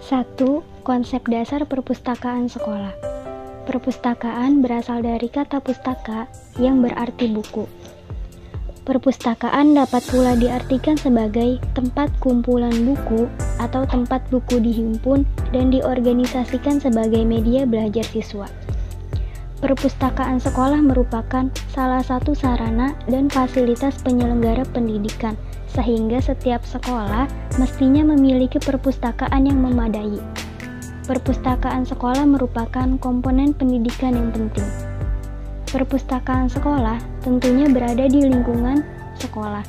1. Konsep dasar perpustakaan sekolah. Perpustakaan berasal dari kata pustaka yang berarti buku. Perpustakaan dapat pula diartikan sebagai tempat kumpulan buku atau tempat buku dihimpun dan diorganisasikan sebagai media belajar siswa. Perpustakaan sekolah merupakan salah satu sarana dan fasilitas penyelenggara pendidikan, sehingga setiap sekolah mestinya memiliki perpustakaan yang memadai. Perpustakaan sekolah merupakan komponen pendidikan yang penting. Perpustakaan sekolah tentunya berada di lingkungan sekolah.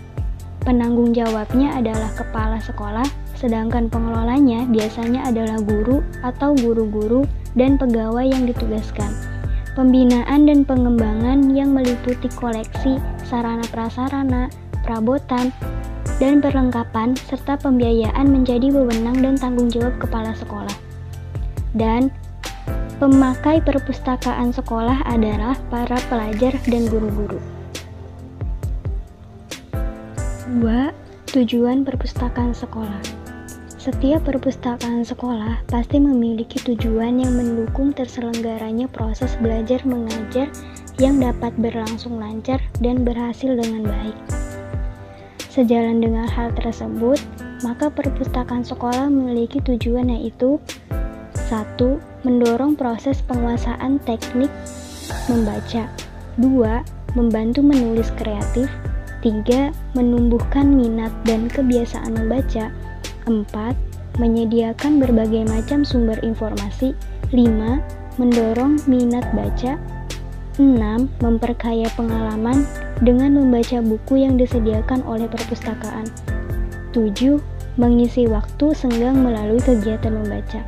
Penanggung jawabnya adalah kepala sekolah, sedangkan pengelolanya biasanya adalah guru atau guru-guru dan pegawai yang ditugaskan. Pembinaan dan pengembangan yang meliputi koleksi, sarana prasarana, perabotan, dan perlengkapan serta pembiayaan menjadi wewenang dan tanggung jawab kepala sekolah. Dan pemakai perpustakaan sekolah adalah para pelajar dan guru-guru. 2. Tujuan perpustakaan sekolah. Setiap perpustakaan sekolah pasti memiliki tujuan yang mendukung terselenggaranya proses belajar mengajar yang dapat berlangsung lancar dan berhasil dengan baik. Sejalan dengan hal tersebut, maka perpustakaan sekolah memiliki tujuan yaitu 1. Mendorong proses penguasaan teknik membaca. 2. Membantu menulis kreatif. 3. Menumbuhkan minat dan kebiasaan membaca. 4. Menyediakan berbagai macam sumber informasi. 5. Mendorong minat baca. 6. Memperkaya pengalaman dengan membaca buku yang disediakan oleh perpustakaan. 7. Mengisi waktu senggang melalui kegiatan membaca.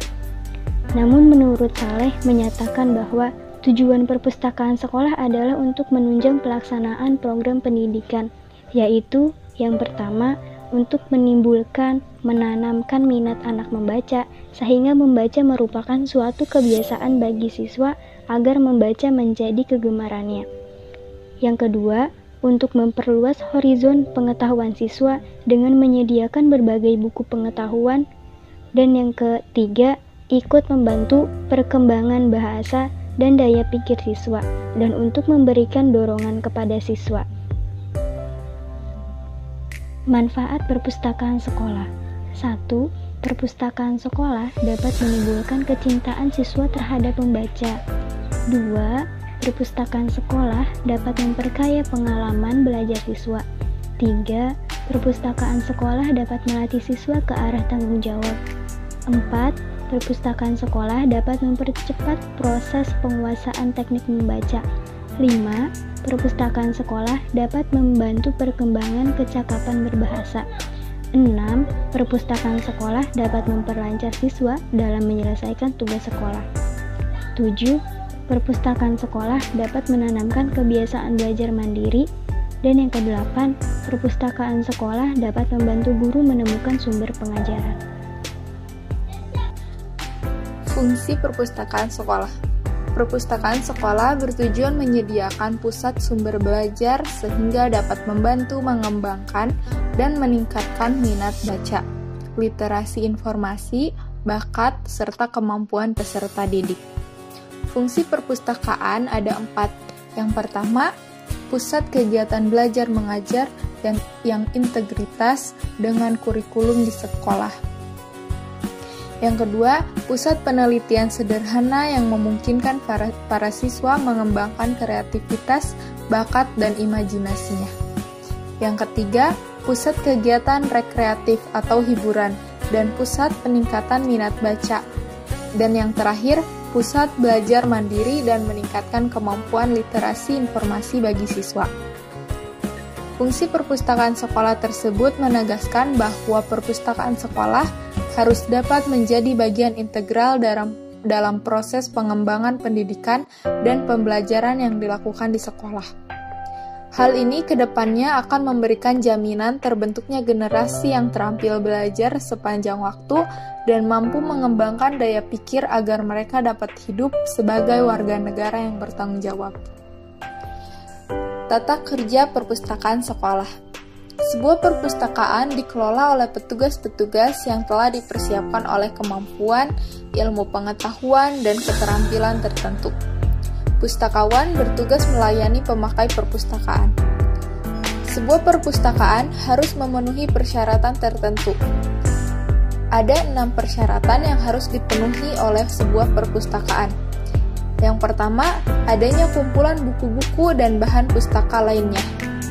Namun menurut Saleh menyatakan bahwa tujuan perpustakaan sekolah adalah untuk menunjang pelaksanaan program pendidikan, yaitu yang pertama, untuk menanamkan minat anak membaca, sehingga membaca merupakan suatu kebiasaan bagi siswa agar membaca menjadi kegemarannya. Yang kedua, untuk memperluas horizon pengetahuan siswa dengan menyediakan berbagai buku pengetahuan. Dan yang ketiga, ikut membantu perkembangan bahasa dan daya pikir siswa, dan untuk memberikan dorongan kepada siswa. Manfaat perpustakaan sekolah. 1. Perpustakaan sekolah dapat menimbulkan kecintaan siswa terhadap membaca. 2. Perpustakaan sekolah dapat memperkaya pengalaman belajar siswa. 3. Perpustakaan sekolah dapat melatih siswa ke arah tanggung jawab. 4. Perpustakaan sekolah dapat mempercepat proses penguasaan teknik membaca. 5. Perpustakaan sekolah dapat membantu perkembangan kecakapan berbahasa. 6. Perpustakaan sekolah dapat memperlancar siswa dalam menyelesaikan tugas sekolah. 7. Perpustakaan sekolah dapat menanamkan kebiasaan belajar mandiri. Dan yang ke-8, perpustakaan sekolah dapat membantu guru menemukan sumber pengajaran. Fungsi perpustakaan sekolah. Perpustakaan sekolah bertujuan menyediakan pusat sumber belajar sehingga dapat membantu mengembangkan dan meningkatkan minat baca, literasi informasi, bakat, serta kemampuan peserta didik. Fungsi perpustakaan ada 4. Yang pertama, pusat kegiatan belajar mengajar yang integritas dengan kurikulum di sekolah. Yang kedua, pusat penelitian sederhana yang memungkinkan para siswa mengembangkan kreativitas, bakat, dan imajinasinya. Yang ketiga, pusat kegiatan rekreatif atau hiburan, dan pusat peningkatan minat baca. Dan yang terakhir, pusat belajar mandiri dan meningkatkan kemampuan literasi informasi bagi siswa. Fungsi perpustakaan sekolah tersebut menegaskan bahwa perpustakaan sekolah harus dapat menjadi bagian integral dalam proses pengembangan pendidikan dan pembelajaran yang dilakukan di sekolah. Hal ini kedepannya akan memberikan jaminan terbentuknya generasi yang terampil belajar sepanjang waktu dan mampu mengembangkan daya pikir agar mereka dapat hidup sebagai warga negara yang bertanggung jawab. Tata kerja perpustakaan sekolah. Sebuah perpustakaan dikelola oleh petugas-petugas yang telah dipersiapkan oleh kemampuan, ilmu pengetahuan, dan keterampilan tertentu. Pustakawan bertugas melayani pemakai perpustakaan. Sebuah perpustakaan harus memenuhi persyaratan tertentu. Ada 6 persyaratan yang harus dipenuhi oleh sebuah perpustakaan. Yang pertama, adanya kumpulan buku-buku dan bahan pustaka lainnya,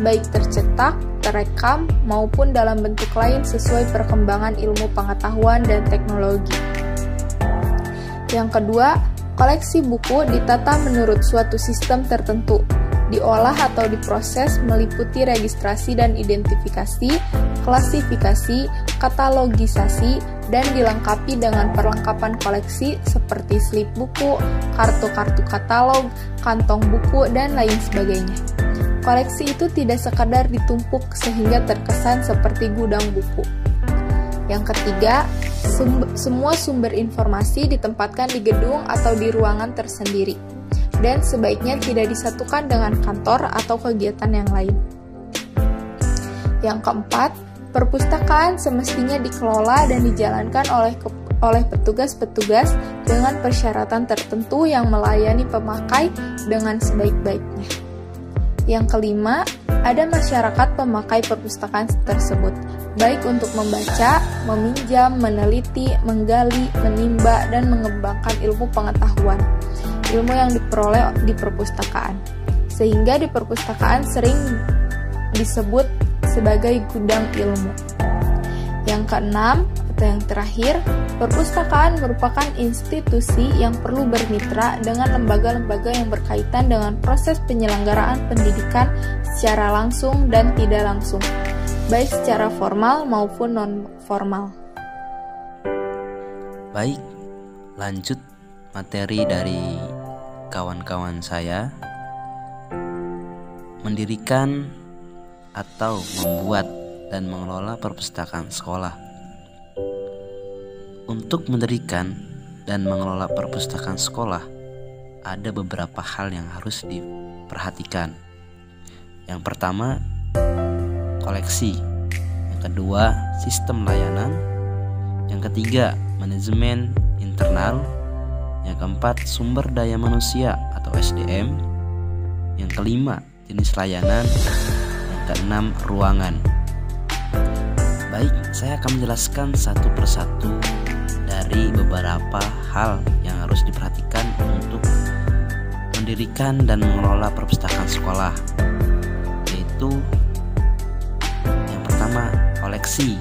baik tercetak, terekam, maupun dalam bentuk lain sesuai perkembangan ilmu pengetahuan dan teknologi. Yang kedua, koleksi buku ditata menurut suatu sistem tertentu, diolah atau diproses meliputi registrasi dan identifikasi, klasifikasi, katalogisasi, dan dilengkapi dengan perlengkapan koleksi seperti slip buku, kartu-kartu katalog, kantong buku, dan lain sebagainya. Koleksi itu tidak sekadar ditumpuk sehingga terkesan seperti gudang buku. Yang ketiga, semua sumber informasi ditempatkan di gedung atau di ruangan tersendiri, dan sebaiknya tidak disatukan dengan kantor atau kegiatan yang lain. Yang keempat, perpustakaan semestinya dikelola dan dijalankan oleh petugas-petugas dengan persyaratan tertentu yang melayani pemakai dengan sebaik-baiknya. Yang kelima, ada masyarakat pemakai perpustakaan tersebut, baik untuk membaca, meminjam, meneliti, menggali, menimba, dan mengembangkan ilmu pengetahuan, ilmu yang diperoleh di perpustakaan. Sehingga di perpustakaan sering disebut sebagai gudang ilmu. Yang keenam, atau yang terakhir, perpustakaan merupakan institusi yang perlu bermitra dengan lembaga-lembaga yang berkaitan dengan proses penyelenggaraan pendidikan secara langsung dan tidak langsung, baik secara formal maupun non-formal. Baik, lanjut materi dari kawan-kawan saya. Mendirikan atau membuat dan mengelola perpustakaan sekolah. Untuk mendirikan dan mengelola perpustakaan sekolah, ada beberapa hal yang harus diperhatikan. Yang pertama, koleksi. Yang kedua, sistem layanan. Yang ketiga, manajemen internal. Yang keempat, sumber daya manusia atau SDM. Yang kelima, jenis layanan. Yang keenam, ruangan. Baik, saya akan menjelaskan satu persatu dari beberapa hal yang harus diperhatikan untuk mendirikan dan mengelola perpustakaan sekolah, yaitu yang pertama, koleksi.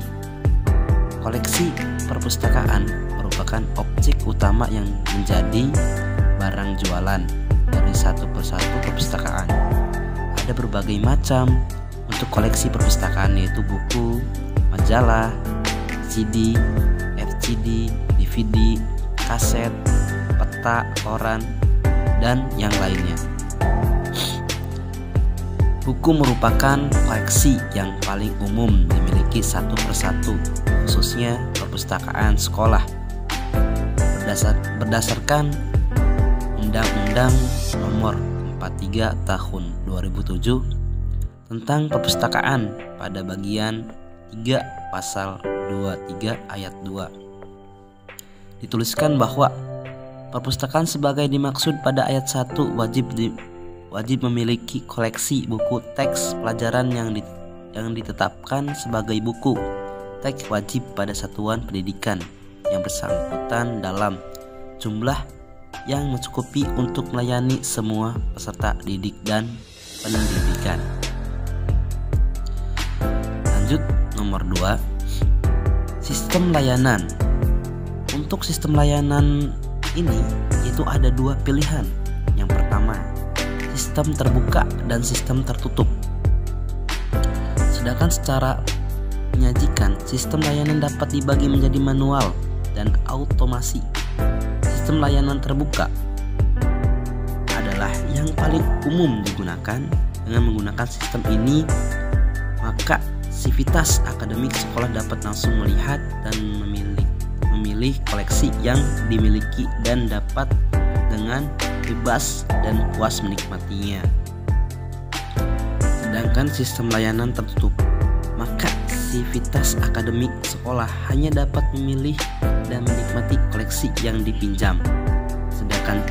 Koleksi perpustakaan merupakan objek utama yang menjadi barang jualan dari satu persatu perpustakaan. Ada berbagai macam untuk koleksi perpustakaan, yaitu buku, majalah, CD, FCD, DVD, kaset, peta, koran, dan yang lainnya. Buku merupakan koleksi yang paling umum dimiliki satu persatu, khususnya perpustakaan sekolah. Berdasarkan Undang-Undang Nomor 43 Tahun 2007 tentang perpustakaan pada bagian 3 Pasal 23 Ayat 2 dituliskan bahwa perpustakaan sebagai dimaksud pada ayat 1 wajib memiliki koleksi buku teks pelajaran yang ditetapkan sebagai buku teks wajib pada satuan pendidikan yang bersangkutan dalam jumlah yang mencukupi untuk melayani semua peserta didik dan pendidikan. Lanjut, nomor 2, sistem layanan. Untuk sistem layanan ini itu ada 2 pilihan. Yang pertama, sistem terbuka dan sistem tertutup. Sedangkan secara menyajikan, sistem layanan dapat dibagi menjadi manual dan automasi. Sistem layanan terbuka adalah yang paling umum digunakan. Dengan menggunakan sistem ini, maka sivitas akademik sekolah dapat langsung melihat dan memilih koleksi yang dimiliki dan dapat dengan bebas dan puas menikmatinya. Sedangkan sistem layanan tertutup maka sivitas akademik sekolah hanya dapat memilih dan menikmati koleksi yang dipinjam. Sedangkan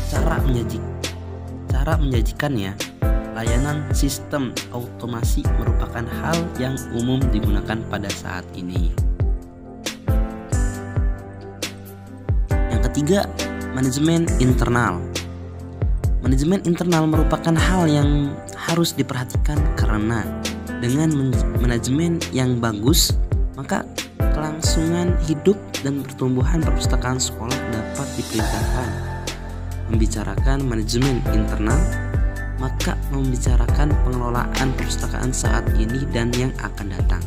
cara menyajikannya, layanan sistem automasi merupakan hal yang umum digunakan pada saat ini. Yang ketiga, manajemen internal. Manajemen internal merupakan hal yang harus diperhatikan karena dengan manajemen yang bagus, maka kelangsungan hidup dan pertumbuhan perpustakaan sekolah dapat diperintahkan. Membicarakan manajemen internal, maka membicarakan pengelolaan perpustakaan saat ini dan yang akan datang.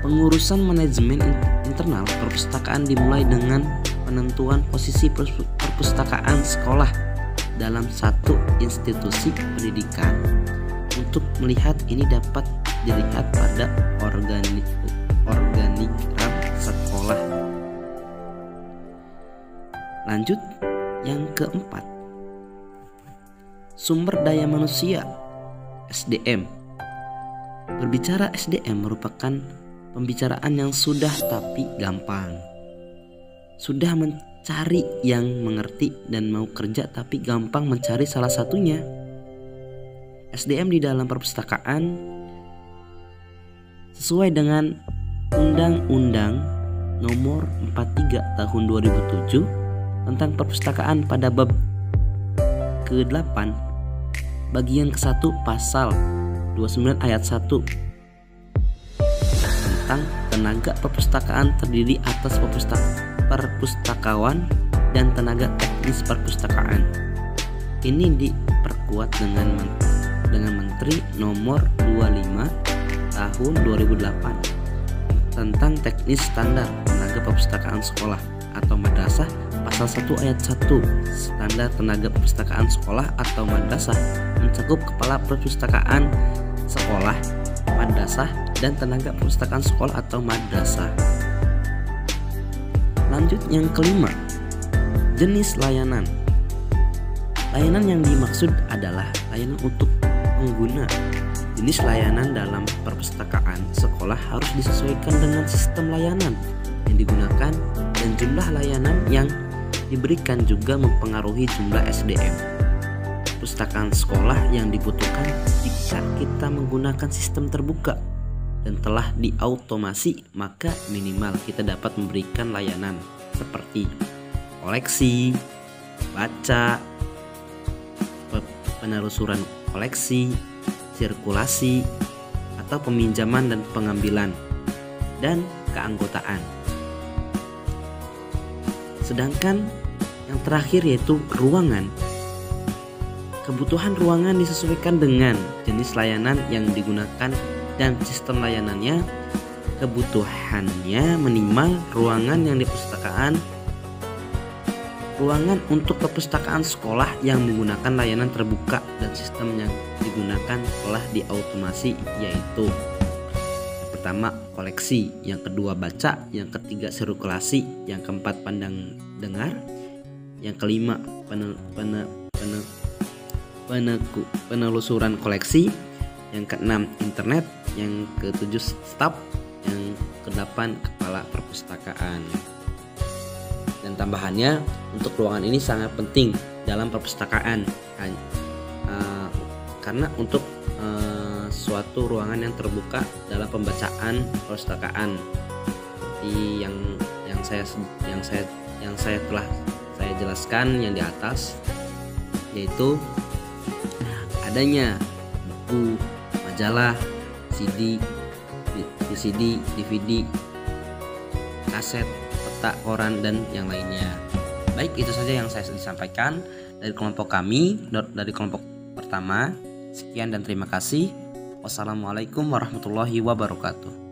Pengurusan manajemen internal perpustakaan dimulai dengan penentuan posisi perpustakaan sekolah dalam satu institusi pendidikan. Untuk melihat ini dapat dilihat pada organigram sekolah. Lanjut, yang keempat, sumber daya manusia (SDM). Berbicara SDM merupakan pembicaraan yang sudah tapi gampang. Sudah mencari yang mengerti dan mau kerja tapi gampang mencari salah satunya. SDM di dalam perpustakaan sesuai dengan Undang-Undang Nomor 43 Tahun 2007 tentang perpustakaan pada bab ke-8 bagian ke-1 pasal 29 ayat 1 tentang tenaga perpustakaan terdiri atas perpustakawan dan tenaga teknis perpustakaan. Ini diperkuat dengan Menteri Nomor 25 Tahun 2008 tentang teknis standar tenaga perpustakaan sekolah atau madrasah. Pasal 1 ayat 1, standar tenaga perpustakaan sekolah atau madrasah mencakup kepala perpustakaan sekolah, madrasah, dan tenaga perpustakaan sekolah atau madrasah. Lanjut, yang kelima, jenis layanan. Layanan yang dimaksud adalah layanan untuk pengguna. Jenis layanan dalam perpustakaan sekolah harus disesuaikan dengan sistem layanan yang digunakan, dan jumlah layanan yang diberikan juga mempengaruhi jumlah SDM perpustakaan sekolah yang dibutuhkan. Jika kita menggunakan sistem terbuka dan telah diautomasi, maka minimal kita dapat memberikan layanan seperti koleksi, baca, penelusuran koleksi, sirkulasi, atau peminjaman dan pengambilan, dan keanggotaan. Sedangkan yang terakhir yaitu ruangan. Kebutuhan ruangan disesuaikan dengan jenis layanan yang digunakan dan sistem layanannya. Kebutuhannya minimal ruangan yang di perpustakaan. Ruangan untuk perpustakaan sekolah yang menggunakan layanan terbuka dan sistem yang digunakan telah diautomasi, yaitu pertama koleksi, yang kedua baca, yang ketiga sirkulasi, yang keempat pandang dengar, yang kelima penelusuran koleksi, yang keenam internet, yang ketujuh staf, yang kedelapan kepala perpustakaan. Dan tambahannya, untuk ruangan ini sangat penting dalam perpustakaan karena untuk suatu ruangan yang terbuka dalam pembacaan perpustakaan seperti yang saya telah jelaskan yang di atas, yaitu adanya buku, majalah, CD, VCD, DVD, kaset, peta, koran, dan yang lainnya. Baik, itu saja yang saya sampaikan dari kelompok kami, dari kelompok pertama. Sekian dan terima kasih. Wassalamualaikum warahmatullahi wabarakatuh.